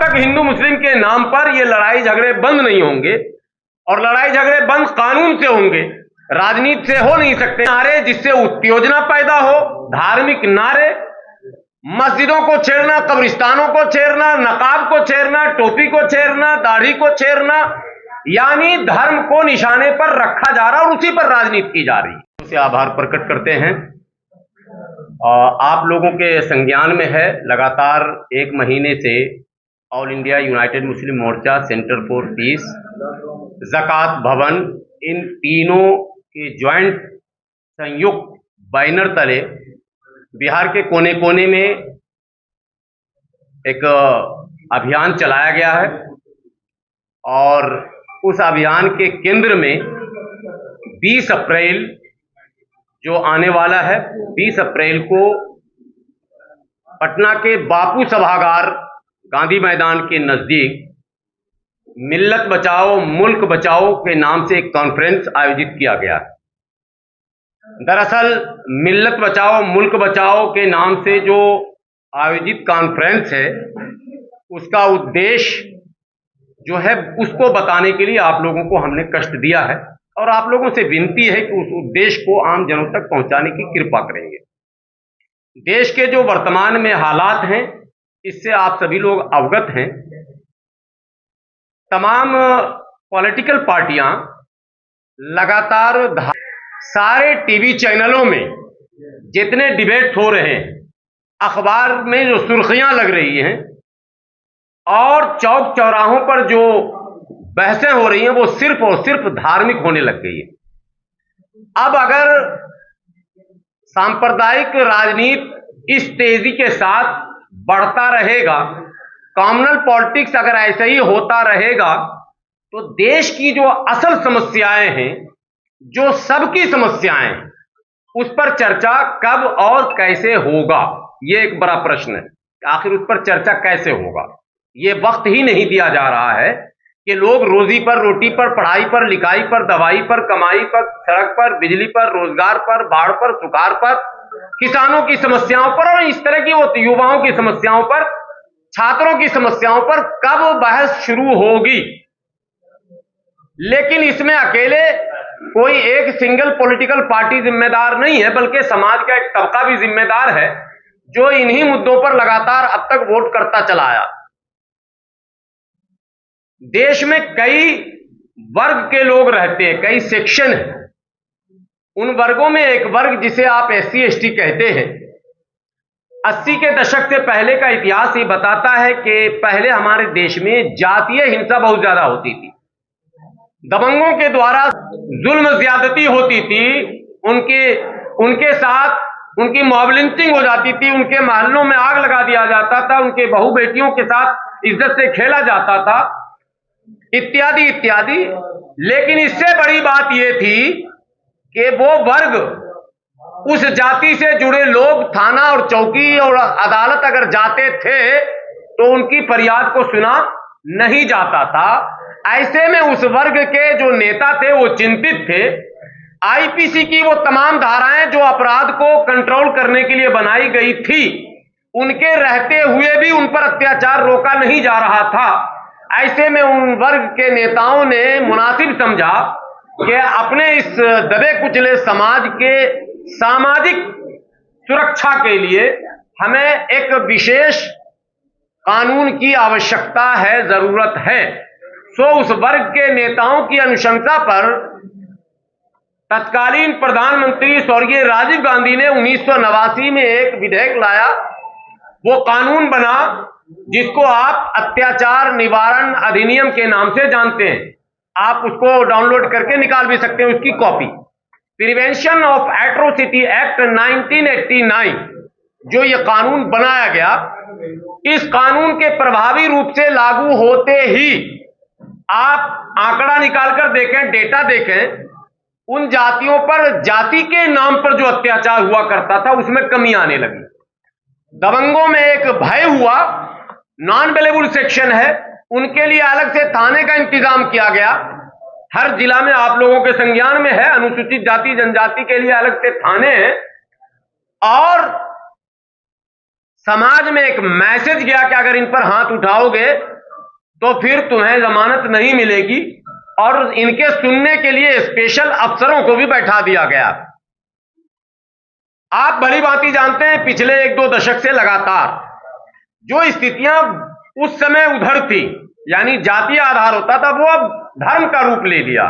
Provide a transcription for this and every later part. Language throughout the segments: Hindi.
तक हिंदू मुस्लिम के नाम पर ये लड़ाई झगड़े बंद नहीं होंगे, और लड़ाई झगड़े बंद कानून से होंगे, राजनीति से हो नहीं सकते। नारे जिससे उत्तेजना पैदा हो, धार्मिक नारे, मस्जिदों को छेड़ना, कब्रिस्तानों को छेड़ना, नकाब को छेड़ना, टोपी को छेड़ना, दाढ़ी को छेड़ना, यानी धर्म को निशाने पर रखा जा रहा और उसी पर राजनीति की जा रही है। उसे आभार प्रकट करते हैं। आप लोगों के संज्ञान में है, लगातार 1 महीने से All India United Muslim Morcha, centre for peace, Zakat Bhavan, इन तीनों के ज्वाइंट संयुक्त बैनर तले बिहार के कोने कोने में एक अभियान चलाया गया है, और उस अभियान के केंद्र में 20 अप्रैल जो आने वाला है, 20 अप्रैल को पटना के बापू सभागार गांधी मैदान के नजदीक मिल्लत बचाओ मुल्क बचाओ के नाम से एक कॉन्फ्रेंस आयोजित किया गया है। दरअसल मिल्लत बचाओ मुल्क बचाओ के नाम से जो आयोजित कॉन्फ्रेंस है, उसका उद्देश्य जो है उसको बताने के लिए आप लोगों को हमने कष्ट दिया है, और आप लोगों से विनती है कि उस उद्देश्य को आम जनों तक पहुंचाने की कृपा करेंगे। देश के जो वर्तमान में हालात हैं, इससे आप सभी लोग अवगत हैं। तमाम पॉलिटिकल पार्टियां लगातार सारे टीवी चैनलों में जितने डिबेट हो रहे हैं, अखबार में जो सुर्खियां लग रही हैं, और चौक चौराहों पर जो बहसें हो रही हैं, वो सिर्फ और सिर्फ धार्मिक होने लग गई है। अब अगर सांप्रदायिक राजनीति इस तेजी के साथ बढ़ता रहेगा, कॉम्युनल पॉलिटिक्स अगर ऐसे ही होता रहेगा, तो देश की जो असल समस्याएं हैं, जो सबकी समस्याएं हैं, उस पर चर्चा कब और कैसे होगा, ये एक बड़ा प्रश्न है। आखिर उस पर चर्चा कैसे होगा? ये वक्त ही नहीं दिया जा रहा है कि लोग रोजी पर, रोटी पर, पढ़ाई पर, लिखाई पर, दवाई पर, कमाई पर, सड़क पर, बिजली पर, रोजगार पर, बाढ़ पर, सुखाड़ पर, किसानों की समस्याओं पर, और इस तरह की वो युवाओं की समस्याओं पर, छात्रों की समस्याओं पर कब बहस शुरू होगी। लेकिन इसमें अकेले कोई एक सिंगल पॉलिटिकल पार्टी जिम्मेदार नहीं है, बल्कि समाज का एक तबका भी जिम्मेदार है, जो इन्हीं मुद्दों पर लगातार अब तक वोट करता चला आया। देश में कई वर्ग के लोग रहते हैं, कई सेक्शन हैं। उन वर्गों में एक वर्ग जिसे आप SC ST कहते हैं, 80 के दशक से पहले का इतिहास ये बताता है कि पहले हमारे देश में जातीय हिंसा बहुत ज्यादा होती थी। दबंगों के द्वारा जुल्म ज्यादती होती थी, उनके साथ उनकी मॉब लिंचिंग हो जाती थी, उनके महलों में आग लगा दिया जाता था, उनके बहू बेटियों के साथ इज्जत से खेला जाता था, इत्यादि इत्यादि। लेकिन इससे बड़ी बात यह थी कि वो वर्ग, उस जाति से जुड़े लोग थाना और चौकी और अदालत अगर जाते थे तो उनकी फरियाद को सुना नहीं जाता था। ऐसे में उस वर्ग के जो नेता थे वो चिंतित थे। IPC की वो तमाम धाराएं जो अपराध को कंट्रोल करने के लिए बनाई गई थी, उनके रहते हुए भी उन पर अत्याचार रोका नहीं जा रहा था। ऐसे में उन वर्ग के नेताओं ने मुनासिब समझा कि अपने इस दबे कुचले समाज के सामाजिक सुरक्षा के लिए हमें एक विशेष कानून की आवश्यकता है, जरूरत है। सो उस वर्ग के नेताओं की अनुशंसा पर तत्कालीन प्रधानमंत्री स्वर्गीय राजीव गांधी ने 1989 में एक विधेयक लाया। वो कानून बना जिसको आप अत्याचार निवारण अधिनियम के नाम से जानते हैं। आप उसको डाउनलोड करके निकाल भी सकते हैं, उसकी copy. Prevention of atrocity act 1989 जो ये कानून बनाया गया, इस कानून के प्रभावी रूप से लागू होते ही आप आंकड़ा निकालकर देखें, डेटा देखें, उन जातियों पर, जाति के नाम पर जो अत्याचार हुआ करता था, उसमें कमी आने लगी। दबंगों में एक भय हुआ, नॉन अवेलेबल सेक्शन है, उनके लिए अलग से थाने का इंतजाम किया गया। हर जिला में आप लोगों के संज्ञान में है, अनुसूचित जाति जनजाति के लिए अलग से थाने हैं। और समाज में एक मैसेज गया कि अगर इन पर हाथ उठाओगे तो फिर तुम्हें जमानत नहीं मिलेगी, और इनके सुनने के लिए स्पेशल अफसरों को भी बैठा दिया गया। आप भली भांति जानते हैं पिछले 1-2 दशक से लगातार जो स्थितियां उस समय उधर थी, यानी जातीय आधार होता था, वो अब धर्म का रूप ले लिया।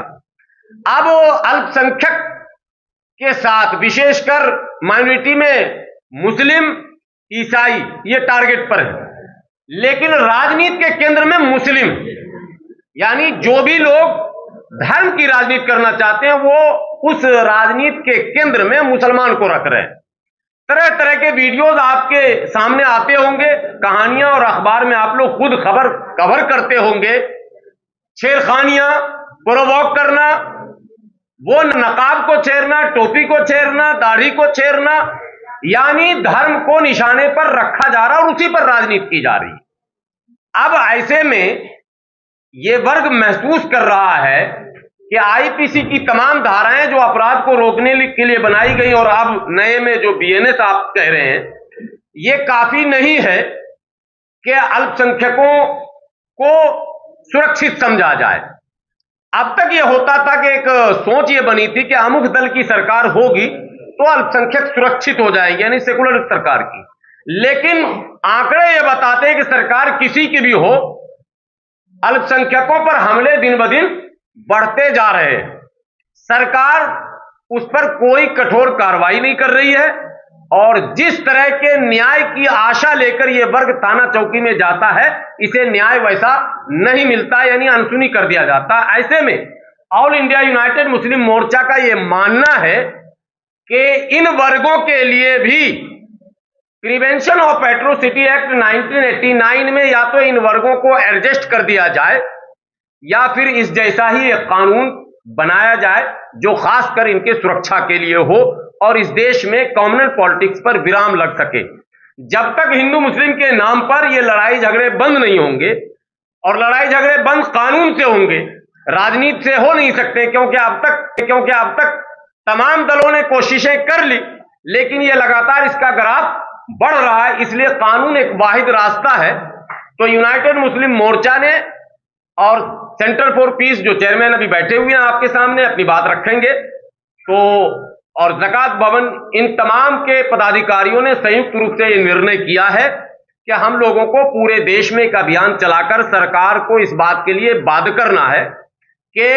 अब अल्पसंख्यक के साथ, विशेषकर माइनॉरिटी में मुस्लिम, ईसाई, ये टारगेट पर है। लेकिन राजनीति के केंद्र में मुस्लिम, यानी जो भी लोग धर्म की राजनीति करना चाहते हैं वो उस राजनीति के केंद्र में मुसलमान को रख रहे हैं। तरह तरह के वीडियोस आपके सामने आते होंगे, कहानियां, और अखबार में आप लोग खुद कवर करते होंगे। छेड़खानियां, प्रोवोक करना, वो नकाब को छेड़ना, टोपी को छेड़ना, दाढ़ी को छेड़ना, यानी धर्म को निशाने पर रखा जा रहा और उसी पर राजनीति की जा रही। अब ऐसे में ये वर्ग महसूस कर रहा है कि आईपीसी की तमाम धाराएं जो अपराध को रोकने के लिए बनाई गई, और अब नए में जो बीएनएस आप कह रहे हैं, ये काफी नहीं है कि अल्पसंख्यकों को सुरक्षित समझा जाए। अब तक ये होता था कि एक सोच ये बनी थी कि अमुक दल की सरकार होगी तो अल्पसंख्यक सुरक्षित हो जाएंगे, यानी सेकुलर सरकार की। लेकिन आंकड़े ये बताते हैं कि सरकार किसी की भी हो, अल्पसंख्यकों पर हमले दिन ब दिन बढ़ते जा रहे हैं। सरकार उस पर कोई कठोर कार्रवाई नहीं कर रही है, और जिस तरह के न्याय की आशा लेकर यह वर्ग थाना चौकी में जाता है, इसे न्याय वैसा नहीं मिलता, यानी अनसुनी कर दिया जाता। ऐसे में ऑल इंडिया यूनाइटेड मुस्लिम मोर्चा का यह मानना है कि इन वर्गों के लिए भी प्रिवेंशन ऑफ एट्रोसिटी एक्ट 1989 में या तो इन वर्गों को एडजस्ट कर दिया जाए, या फिर इस जैसा ही एक कानून बनाया जाए जो खासकर इनके सुरक्षा के लिए हो, और इस देश में कम्युनल पॉलिटिक्स पर विराम लग सके। जब तक हिंदू मुस्लिम के नाम पर ये लड़ाई झगड़े बंद नहीं होंगे, और लड़ाई झगड़े बंद कानून से होंगे, राजनीति से हो नहीं सकते, क्योंकि अब तक तमाम दलों ने कोशिशें कर ली, लेकिन ये लगातार इसका ग्राफ बढ़ रहा है। इसलिए कानून एक वाहिद रास्ता है। तो यूनाइटेड मुस्लिम मोर्चा ने और सेंटर फॉर पीस, जो चेयरमैन अभी बैठे हुए हैं आपके सामने, अपनी बात रखेंगे, तो और ज़कात भवन, इन तमाम के पदाधिकारियों ने संयुक्त रूप से ये निर्णय किया है कि हम लोगों को पूरे देश में एक अभियान चलाकर सरकार को इस बात के लिए बाध्य करना है कि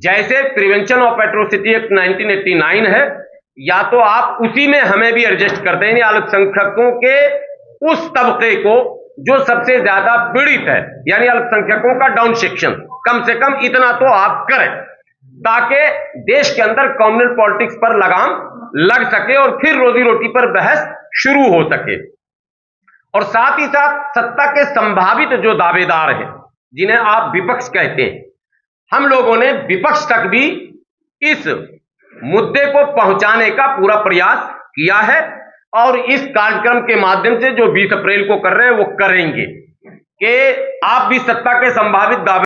जैसे प्रिवेंशन ऑफ एट्रोसिटी एक्ट 1989 है, या तो आप उसी में हमें भी एडजस्ट कर दें, अल्पसंख्यकों के उस तबके को जो सबसे ज्यादा पीड़ित है, यानी अल्पसंख्यकों का डाउन सेक्शन, कम से कम इतना तो आप करें, ताकि देश के अंदर कम्युनल पॉलिटिक्स पर लगाम लग सके और फिर रोजी रोटी पर बहस शुरू हो सके। और साथ ही साथ सत्ता के संभावित जो दावेदार हैं, जिन्हें आप विपक्ष कहते हैं, हम लोगों ने विपक्ष तक भी इस मुद्दे को पहुंचाने का पूरा प्रयास किया है, और इस कार्यक्रम के माध्यम से जो 20 अप्रैल को कर रहे हैं वो करेंगे कि आप भी सत्ता के संभावित दावे